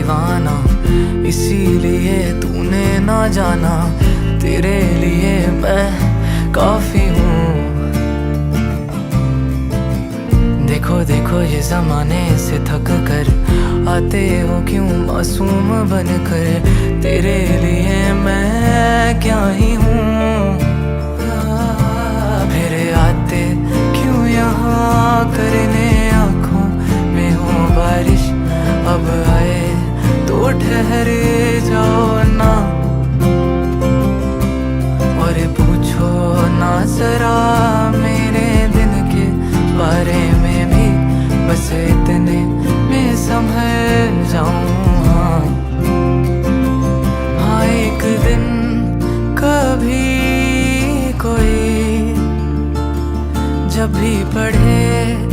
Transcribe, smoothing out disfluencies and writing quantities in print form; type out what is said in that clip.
ठिकाना, इसीलिए तूने ना जाना, तेरे लिए मैं काफी हूँ। देखो देखो ये जमाने से थक कर आते हो क्यों मासूम बनकर, तेरे लिए मैं क्या ही हूँ। फिर आते क्यों यहाँ करने आँखों में हो बारिश, अब आए तो ठहर जाओ ना, और पूछो ना जरा मेरे दिन के बारे में भी, बस इतने में संभल जाऊं। हाँ एक दिन कभी कोई जब भी पढ़े